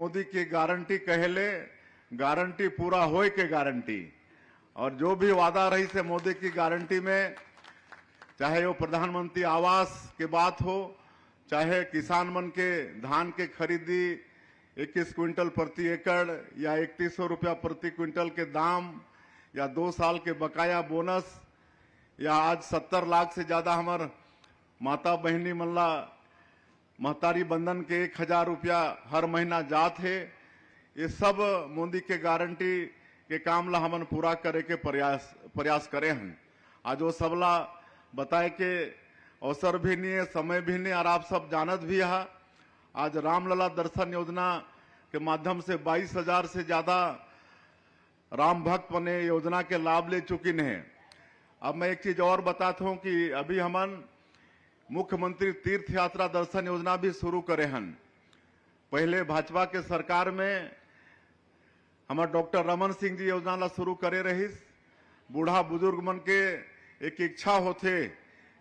मोदी की गारंटी कहले गारंटी पूरा होए के गारंटी। और जो भी वादा रही से मोदी की गारंटी में, चाहे वो प्रधानमंत्री आवास की बात हो, चाहे किसान मन के धान के खरीदी 21 क्विंटल प्रति एकड़ या 3100 रुपया प्रति क्विंटल के दाम, या 2 साल के बकाया बोनस, या आज 70 लाख से ज्यादा हमार माता बहनी मल्ला महतारी बंधन के 1000 रुपया हर महीना जात है। ये सब मोदी के गारंटी के काम ला हमन पूरा करे के प्रयास करे हैं। आज वो सबला बताए के अवसर भी नहीं है, समय भी नहीं, और आप सब जानत भी है। आज रामलला दर्शन योजना के माध्यम से 22,000 से ज्यादा राम भक्त बने योजना के लाभ ले चुकी हैं। अब मैं एक चीज और बताता हूं कि अभी हमन मुख्यमंत्री तीर्थ यात्रा दर्शन योजना भी शुरू करे हैं। पहले भाजपा के सरकार में हमारे डॉक्टर रमन सिंह जी योजना ला शुरू करे रहीस। बूढ़ा बुजुर्ग मन के एक इच्छा होते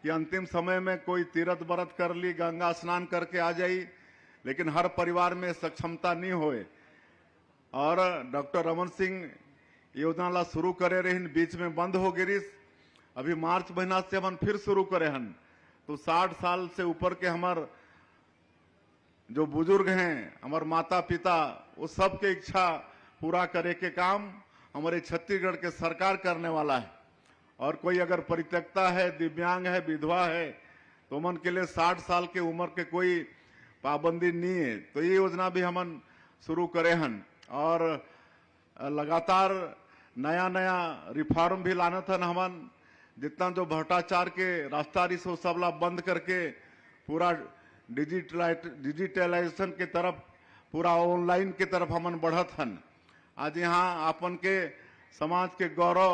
कि अंतिम समय में कोई तीर्थ व्रत कर ली, गंगा स्नान करके आ जाई, लेकिन हर परिवार में सक्षमता नहीं होए। और डॉक्टर रमन सिंह योजना ला शुरू करे रही, बीच में बंद हो गिरिस। अभी मार्च महीना से हम फिर शुरू करे हन। तो 60 साल से ऊपर के हमार जो बुजुर्ग हैं, हमारे माता पिता, वो सब के इच्छा पूरा करे के काम हमारे छत्तीसगढ़ के सरकार करने वाला है। और कोई अगर परित्यक्ता है, दिव्यांग है, विधवा है, तो मन के लिए 60 साल के उम्र के कोई पाबंदी नहीं है। तो ये योजना भी हम शुरू करे हन। और लगातार नया नया रिफॉर्म भी लाना था हमन। जितना जो भ्रष्टाचार के रास्ता रिस वो सबला बंद करके पूरा डिजिटलाइजेशन के तरफ, पूरा ऑनलाइन के तरफ हमन बढ़त हन। आज यहाँ अपन के समाज के गौरव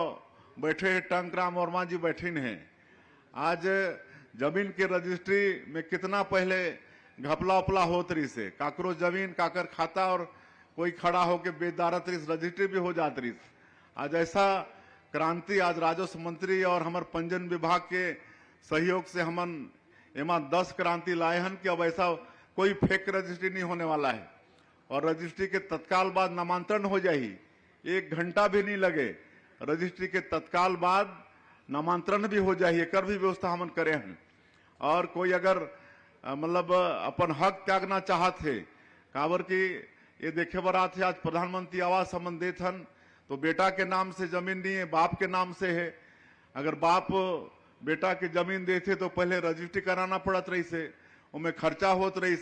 बैठे हैं, टंकराम वर्मा जी बैठे हैं। आज जमीन के रजिस्ट्री में कितना पहले घपला उपला होत रही से, काकरो जमीन काकर खाता और कोई खड़ा होके बेदारत रही, रजिस्ट्री भी हो जात रही। आज ऐसा क्रांति आज राजस्व मंत्री और हमारे पंजीयन विभाग के सहयोग से हमन एमा 10 क्रांति लाए हन कि अब ऐसा कोई फेक रजिस्ट्री नहीं होने वाला है। और रजिस्ट्री के तत्काल बाद नामांतरण हो जाही, 1 घंटा भी नहीं लगे। रजिस्ट्री के तत्काल बाद नामांतरण भी हो जाही, एकर भी व्यवस्था हमन करे हैं। और कोई अगर मतलब अपन हक त्यागना चाहत है, काबर की ये देखे बर आते आज प्रधानमंत्री आवास हमन देत हन, तो बेटा के नाम से जमीन नहीं है, बाप के नाम से है। अगर बाप बेटा के जमीन देते तो पहले रजिस्ट्री कराना पड़त रही से, उनमें खर्चा होत रही।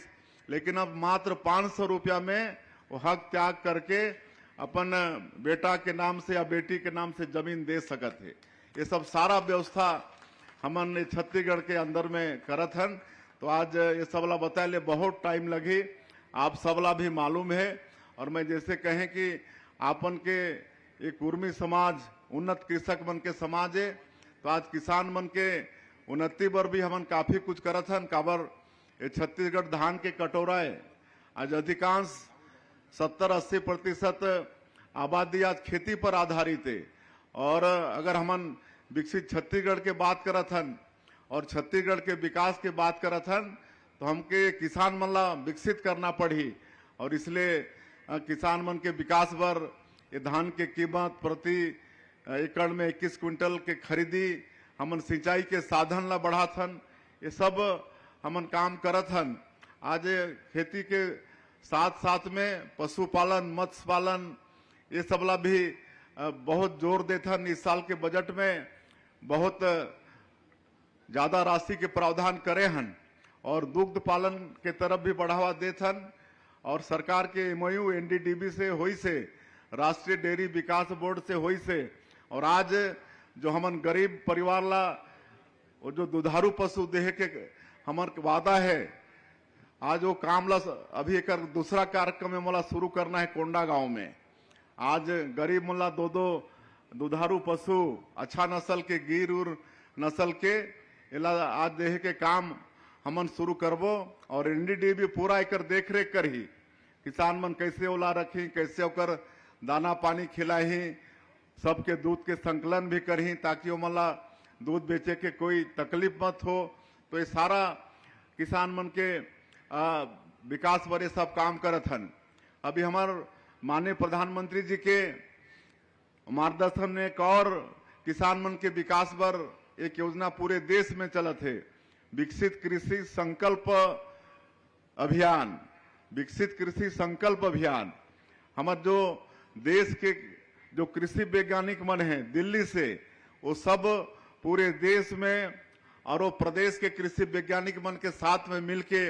लेकिन अब मात्र 500 रुपया में वो हक त्याग करके अपन बेटा के नाम से या बेटी के नाम से जमीन दे सकत है। ये सब सारा व्यवस्था हमन छत्तीसगढ़ के अंदर में करत हन। तो आज ये सबला बताए ले बहुत टाइम लगी, आप सबला भी मालूम है। और मैं जैसे कहें कि आपन के एक उर्मी समाज, उन्नत कृषक मन के समाज है, तो आज किसान मन के उन्नति पर भी हमन काफी कुछ करत हन। काबर ये छत्तीसगढ़ धान के कटोरा है। आज अधिकांश 70-80% आबादी आज खेती पर आधारित है। और अगर हमन विकसित छत्तीसगढ़ के बात करत हन और छत्तीसगढ़ के विकास के बात करत हन, तो हमके किसान मन ला विकसित करना पड़ी। और इसलिए किसान मन के विकास पर ये धान के कीमत प्रति एकड़ में 21 क्विंटल के खरीदी, हमन सिंचाई के साधन ला बढ़ात हन, ये सब हमन काम करत हन। आज खेती के साथ साथ में पशुपालन, मत्स्य पालन, ये सबला भी बहुत जोर देते हन। इस साल के बजट में बहुत ज्यादा राशि के प्रावधान करे हन और दुग्ध पालन के तरफ भी बढ़ावा देते हन। और सरकार के एमओयू एनडीडीबी से हुई से, राष्ट्रीय डेयरी विकास बोर्ड से हुई से। और आज जो हमन गरीब परिवार ला वो जो दुधारू पशु देह के हमर वादा है, आज वो काम ला अभी एक दूसरा कार्यक्रम में मोला शुरू करना है कोंडा गांव में। आज गरीब मोला 2 दुधारू पशु अच्छा नस्ल के गिर उर नस्ल के इला आज देह के काम हमन शुरू करबो। और एनडीडीबी पूरा एकर देख रेख करही, किसान मन कैसे ओला रखी, कैसे ओकर दाना पानी खिलाही, सबके दूध के संकलन भी करही ताकि वो मला दूध बेचे के कोई तकलीफ मत हो। तो ये सारा किसान मन के विकास पर सब काम करत हन। अभी हमारे माननीय प्रधानमंत्री जी के मार्गदर्शन में एक और किसान मन के विकास पर एक योजना पूरे देश में चलत है, विकसित कृषि संकल्प अभियान। विकसित कृषि संकल्प अभियान हमारे जो देश के जो कृषि वैज्ञानिक मन हैं दिल्ली से, वो सब पूरे देश में और वो प्रदेश के कृषि वैज्ञानिक मन के साथ में मिलके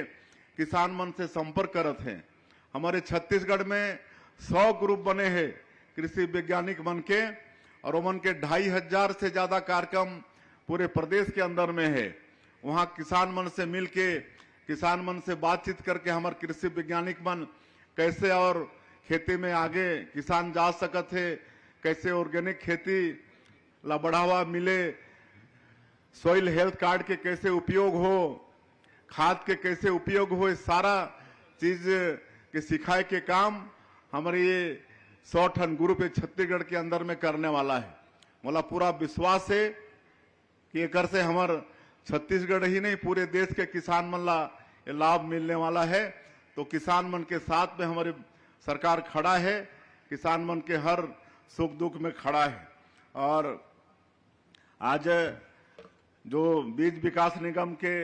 किसान मन से संपर्क करत हैं। हमारे छत्तीसगढ़ में 100 ग्रुप बने हैं कृषि वैज्ञानिक मन के, और उमन के 2500 से ज्यादा कार्यक्रम पूरे प्रदेश के अंदर में है। वहाँ किसान मन से मिलके, किसान मन से बातचीत करके हमारे कृषि वैज्ञानिक मन कैसे और खेती में आगे किसान जा सकत है, कैसे ऑर्गेनिक खेती ला बढ़ावा मिले, सॉइल हेल्थ कार्ड के कैसे उपयोग हो, खाद के कैसे उपयोग हो, इस सारा चीज के सिखाए के काम हमारे ये 100 टन ग्रुप छत्तीसगढ़ के अंदर में करने वाला है। मोला पूरा विश्वास है कि एक से हमारे छत्तीसगढ़ ही नहीं पूरे देश के किसान मन ला लाभ मिलने वाला है। तो किसान मन के साथ में हमारी सरकार खड़ा है, किसान मन के हर सुख दुख में खड़ा है। और आज जो बीज विकास निगम के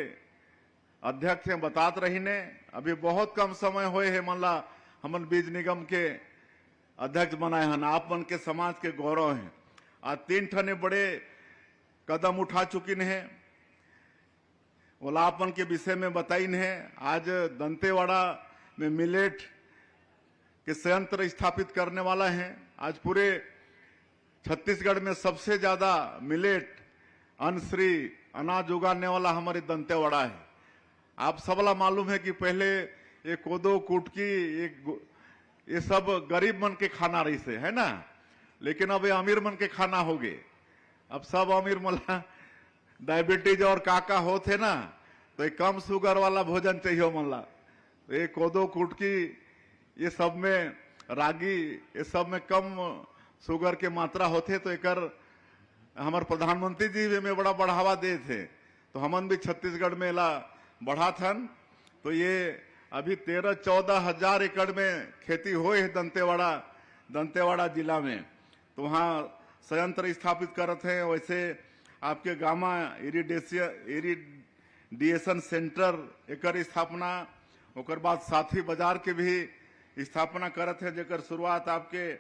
अध्यक्ष हैं बतात रही ने, अभी बहुत कम समय हुए है मनला हमन बीज निगम के अध्यक्ष बनाए हैं। आप मन के समाज के गौरव हैं। आज 3 ठने बड़े कदम उठा चुकी हैं, ओलापन के विषय में बताइन है। आज दंतेवाड़ा में मिलेट के संयंत्र स्थापित करने वाला है। आज पूरे छत्तीसगढ़ में सबसे ज्यादा मिलेट अनश्री अनाज उगाने वाला हमारे दंतेवाड़ा है। आप सबला मालूम है कि पहले ये कोदो कुटकी ये सब गरीब मन के खाना रही से है ना, लेकिन अब ये अमीर मन के खाना हो गए। अब सब अमीर मला डायबिटीज और काका होते ना, तो एक कम शुगर वाला भोजन चाहिए मला। ये कोदो कुटकी ये सब में रागी ये सब में कम शुगर के मात्रा होते, तो एक हमारे प्रधानमंत्री जी भी में बड़ा बढ़ावा दे थे, तो हमन भी छत्तीसगढ़ में ला बढ़ा थन। तो ये अभी 13-14 हजार एकड़ में खेती हुए है दंतेवाड़ा जिला में। तो वहाँ संयंत्र स्थापित करते हैं। वैसे आपके गामा इरिडेशन सेंटर एकर स्थापना, ओकर बाद साथी बाजार के भी स्थापना करते हैं, जेकर शुरुआत आपके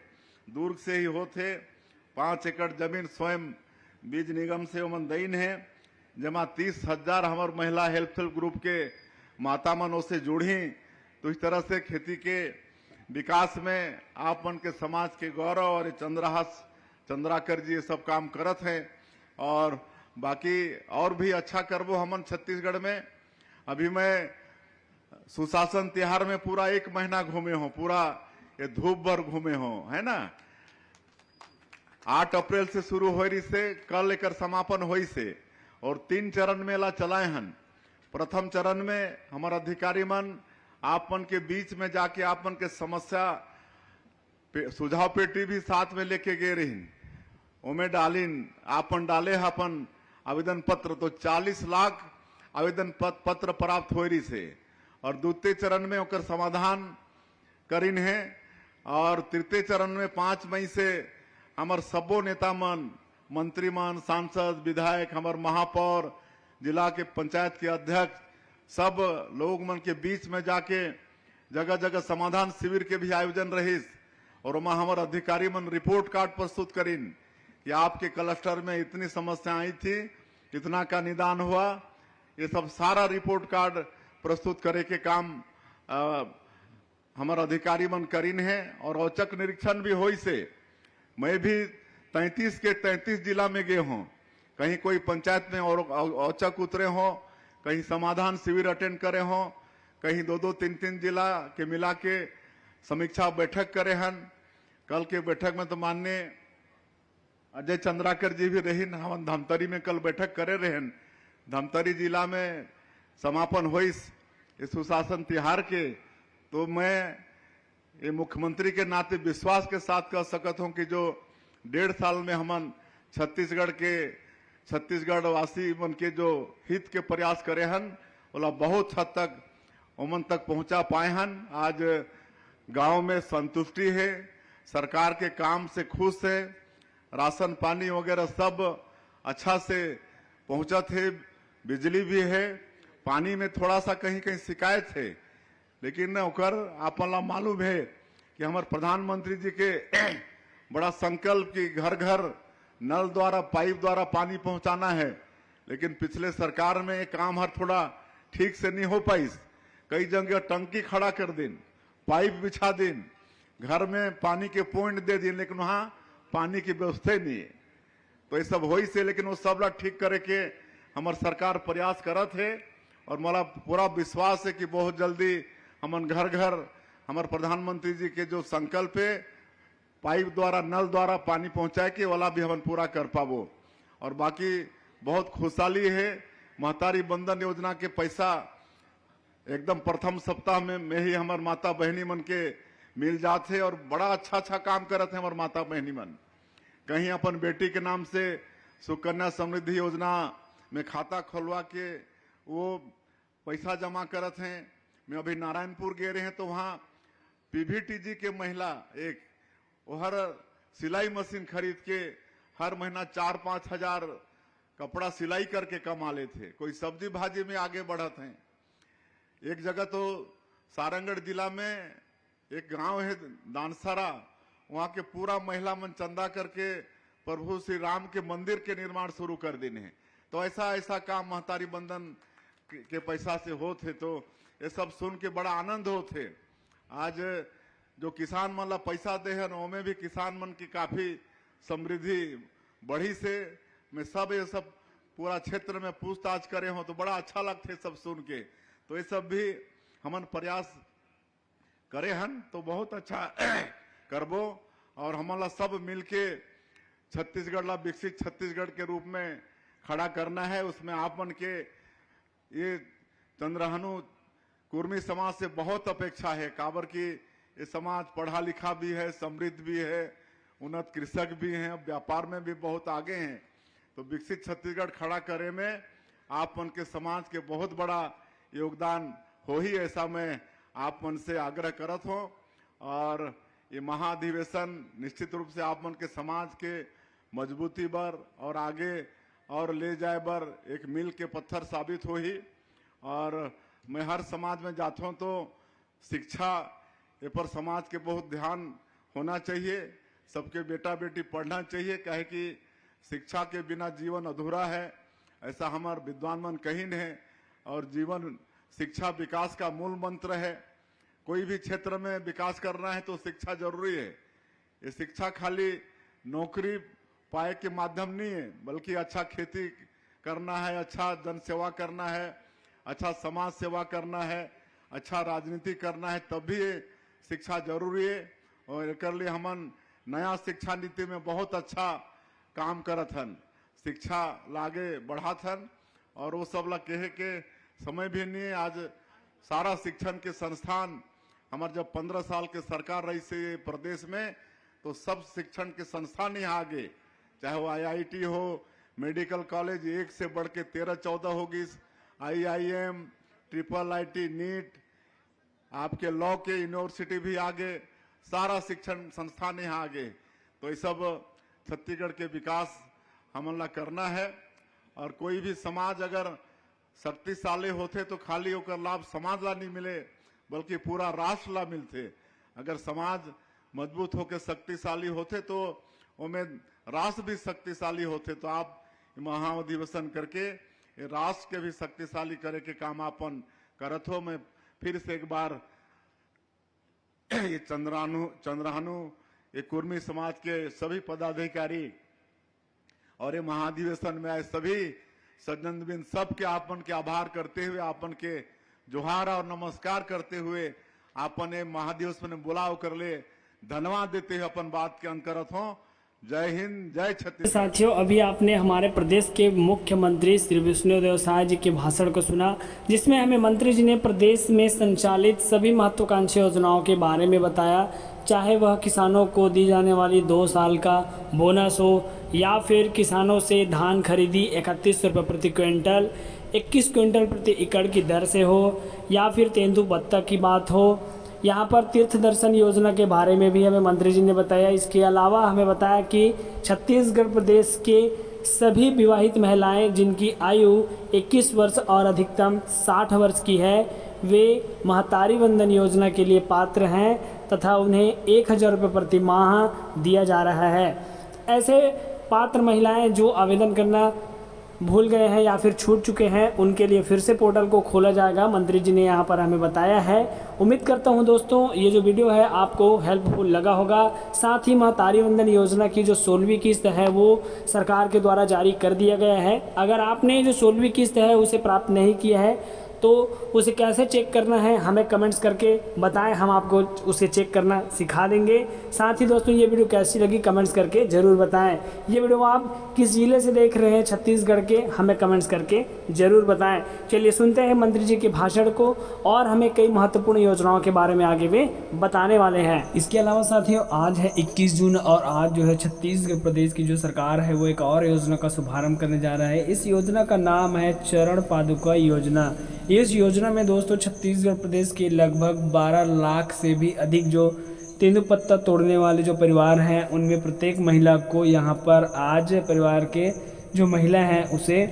दुर्ग से ही होते। 5 एकड़ जमीन स्वयं बीज निगम से ओमन दईन है, जमा 30,000 हमारे महिला हेल्थ ग्रुप के माता मनों से जुड़ी। तो इस तरह से खेती के विकास में आप मन के समाज के गौरव और चंद्राकर जी ये सब काम करत हैं। और बाकी और भी अच्छा करबो हमन छत्तीसगढ़ में। अभी मैं सुशासन तिहार में पूरा 1 महीना घूमे हूँ, पूरा ये धूप भर घूमे हूँ, है ना। 8 अप्रैल से शुरू हो रही से कल एक समापन हुई से, और 3 चरण में ला चलाए हन। प्रथम चरण में हमारे अधिकारी मन आपन के बीच में जाके आपन के समस्या सुझाव पेटी भी साथ में लेके गए रही, उमें डालिन आपन डाले अपन आवेदन पत्र। तो 40 लाख आवेदन पत्र प्राप्त हो रही से, और द्वितीय चरण में ओकर समाधान करीन है। और तृतीय चरण में 5 मई से हमार सबो नेता मन, मंत्री मन, सांसद, विधायक, हमार महापौर, जिला के पंचायत के अध्यक्ष, सब लोग मन के बीच में जाके जगह जगह समाधान शिविर के भी आयोजन रहीस। और वहाँ हमारे अधिकारी मन रिपोर्ट कार्ड प्रस्तुत करीन कि आपके क्लस्टर में इतनी समस्या आई थी, इतना का निदान हुआ। ये सब सारा रिपोर्ट कार्ड प्रस्तुत करे के काम हमारे अधिकारी मन करीन है। और औचक निरीक्षण भी होई से मैं भी 33 के 33 जिला में गए हूँ। कहीं कोई पंचायत में और औचक उतरे हो, कहीं समाधान शिविर अटेंड करे हो, कहीं 2-2, 3-3 जिला के मिला के समीक्षा बैठक करे हन। कल के बैठक में तो माननीय अजय चंद्राकर जी भी रहीन, हम धमतरी में कल बैठक करे रहन। धमतरी जिला में समापन हुई इस सुशासन तिहार के। तो मैं ये मुख्यमंत्री के नाते विश्वास के साथ कह सकत हूं कि जो 1.5 साल में हमन छत्तीसगढ़ वासी मन के जो हित के प्रयास करे हन, बोला बहुत हद तक उमन तक पहुंचा पाए हन। आज गांव में संतुष्टि है, सरकार के काम से खुश है, राशन पानी वगैरह सब अच्छा से पहुंचा थे, बिजली भी है। पानी में थोड़ा सा कहीं कहीं शिकायत है, लेकिन ओकर आपला मालूम है कि हमारे प्रधानमंत्री जी के बड़ा संकल्प कि घर घर नल द्वारा पाइप द्वारा पानी पहुंचाना है। लेकिन पिछले सरकार में ये काम हर थोड़ा ठीक से नहीं हो पाई। कई जगह टंकी खड़ा कर दिन, पाइप बिछा दिन, घर में पानी के पॉइंट दे दिन, लेकिन वहां पानी की व्यवस्था नहीं है। तो ये सब हो से, लेकिन वो सब ला ठीक करे के हमार सरकार प्रयास करत है। और मला पूरा विश्वास है कि बहुत जल्दी हमन घर घर हमारे प्रधानमंत्री जी के जो संकल्प है पाइप द्वारा नल द्वारा पानी पहुंचाए के वाला भी हम पूरा कर पाबो। और बाकी बहुत खुशहाली है, महतारी बंधन योजना के पैसा एकदम प्रथम सप्ताह में ही हमारे माता बहनी मन के मिल जाते और बड़ा अच्छा काम करते हैं हमारे माता बहनी मन। कहीं अपन बेटी के नाम से सुकन्या समृद्धि योजना में खाता खोलवा के वो पैसा जमा करते हैं। मैं अभी नारायणपुर गए रहे हैं तो वहाँ पीवीटीजी के महिला एक वो हर सिलाई मशीन खरीद के हर महीना 4-5 हजार कपड़ा सिलाई करके कमा लेते थे। कोई सब्जी भाजी में आगे बढ़त हैं। एक जगह तो सारंगढ़ जिला में एक गांव है दानसारा, वहां के पूरा महिला मन चंदा करके प्रभु श्री राम के मंदिर के निर्माण शुरू कर देने हैं। तो ऐसा काम महतारी बंधन के पैसा से होते। तो ये सब सुन के बड़ा आनंद होते। आज जो किसान मन ला पैसा दे है उनमें भी किसान मन की काफी समृद्धि बढ़ी से। मैं सब ये सब पूरा क्षेत्र में पूछताछ करे हो तो बड़ा अच्छा लगते सब सुन के। तो ये सब भी हमन प्रयास करे हन तो बहुत अच्छा करबो। और हमला सब मिलके छत्तीसगढ़ ला विकसित छत्तीसगढ़ के रूप में खड़ा करना है। उसमें आप मन के ये चंद्रहनु कुर्मी समाज से बहुत अपेक्षा है। काबर की ये समाज पढ़ा लिखा भी है, समृद्ध भी है, उन्नत कृषक भी हैं, व्यापार में भी बहुत आगे हैं। तो विकसित छत्तीसगढ़ खड़ा करे में आप मन के समाज के बहुत बड़ा योगदान हो ही, ऐसा मैं आप मन से आग्रह करत हूं। और ये महाधिवेशन निश्चित रूप से आप मन के समाज के मजबूती बर और आगे और ले जाए बर एक मील के पत्थर साबित हो ही। और मैं हर समाज में जाता हूं तो शिक्षा ये पर समाज के बहुत ध्यान होना चाहिए। सबके बेटा बेटी पढ़ना चाहिए, कहे कि शिक्षा के बिना जीवन अधूरा है, ऐसा हमारे विद्वान मन कही है। और जीवन शिक्षा विकास का मूल मंत्र है। कोई भी क्षेत्र में विकास करना है तो शिक्षा जरूरी है। ये शिक्षा खाली नौकरी पाए के माध्यम नहीं है, बल्कि अच्छा खेती करना है, अच्छा जन सेवा करना है, अच्छा समाज सेवा करना है, अच्छा राजनीति करना है, तभी ये शिक्षा जरूरी है। और एक लिए हमन नया शिक्षा नीति में बहुत अच्छा काम करत हन, शिक्षा लागे बढ़ात हन। और वो सब ला कहे के समय भी नहीं है। आज सारा शिक्षण के संस्थान हमारे जब 15 साल के सरकार रही से प्रदेश में, तो सब शिक्षण के संस्थान यहाँ आगे, चाहे वो IIT हो, मेडिकल कॉलेज एक से बढ़ के 13-14 होगी, IIM, IIIT, नीट, आपके लॉ के यूनिवर्सिटी भी आगे, सारा शिक्षण संस्थान यहाँ आगे। तो ये सब छत्तीसगढ़ के विकास हमला करना है। और कोई भी समाज अगर शक्तिशाली होते तो खाली होकर लाभ समाज ला नहीं मिले, बल्कि पूरा राष्ट्र ला मिलते। अगर समाज मजबूत होकर शक्तिशाली होते तो उनमें राष्ट्र भी शक्तिशाली होते। तो आप महाअधिवेशन करके राष्ट्र के भी शक्तिशाली करे के काम आपन करत हो। मैं फिर से एक बार ये चंद्रहानु ये कुर्मी समाज के सभी पदाधिकारी और ये महाधिवेशन में आए सभी सज्जनबिन सबके आपन के आभार करते हुए, आपन के जोहार और नमस्कार करते हुए आपन ये महाधिवेशन में बुलाव कर ले धन्यवाद देते हुए अपन बात के अंत करत हो। जय हिंद, जय छत्तीसगढ़। साथियों, अभी आपने हमारे प्रदेश के मुख्यमंत्री श्री विष्णुदेव साय जी के भाषण को सुना, जिसमें हमें मंत्री जी ने प्रदेश में संचालित सभी महत्वाकांक्षी योजनाओं के बारे में बताया। चाहे वह किसानों को दी जाने वाली 2 साल का बोनस हो, या फिर किसानों से धान खरीदी 31 रुपये प्रति क्विंटल 21 क्विंटल प्रति एकड़ की दर से हो, या फिर तेंदू पत्ता की बात हो, यहाँ पर तीर्थ दर्शन योजना के बारे में भी हमें मंत्री जी ने बताया। इसके अलावा हमें बताया कि छत्तीसगढ़ प्रदेश के सभी विवाहित महिलाएं जिनकी आयु 21 वर्ष और अधिकतम 60 वर्ष की है, वे महतारी वंदन योजना के लिए पात्र हैं तथा उन्हें 1000 रुपये प्रति माह दिया जा रहा है। ऐसे पात्र महिलाएं जो आवेदन करना भूल गए हैं या फिर छूट चुके हैं, उनके लिए फिर से पोर्टल को खोला जाएगा, मंत्री जी ने यहाँ पर हमें बताया है। उम्मीद करता हूँ दोस्तों ये जो वीडियो है आपको हेल्पफुल लगा होगा। साथ ही महतारी वंदन योजना की जो 16वीं किस्त है वो सरकार के द्वारा जारी कर दिया गया है। अगर आपने जो 16वीं किस्त है उसे प्राप्त नहीं किया है तो उसे कैसे चेक करना है हमें कमेंट्स करके बताएं, हम आपको उसे चेक करना सिखा देंगे। साथ ही दोस्तों ये वीडियो कैसी लगी कमेंट्स करके ज़रूर बताएं। ये वीडियो आप किस जिले से देख रहे हैं छत्तीसगढ़ के, हमें कमेंट्स करके ज़रूर बताएं। चलिए सुनते हैं मंत्री जी के भाषण को और हमें कई महत्वपूर्ण योजनाओं के बारे में आगे वे बताने वाले हैं। इसके अलावा साथियों आज है 21 जून और आज जो है छत्तीसगढ़ प्रदेश की जो सरकार है वो एक और योजना का शुभारंभ करने जा रहा है। इस योजना का नाम है चरण पादुका योजना। इस योजना में दोस्तों छत्तीसगढ़ प्रदेश के लगभग 12 लाख से भी अधिक जो तेंदुपत्ता तोड़ने वाले जो परिवार हैं उनमें प्रत्येक महिला को यहाँ पर आज परिवार के जो महिला हैं उसे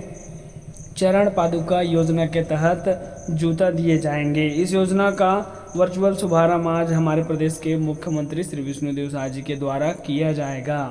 चरण पादुका योजना के तहत जूता दिए जाएंगे। इस योजना का वर्चुअल शुभारंभ आज हमारे प्रदेश के मुख्यमंत्री श्री विष्णुदेव साय जी के द्वारा किया जाएगा।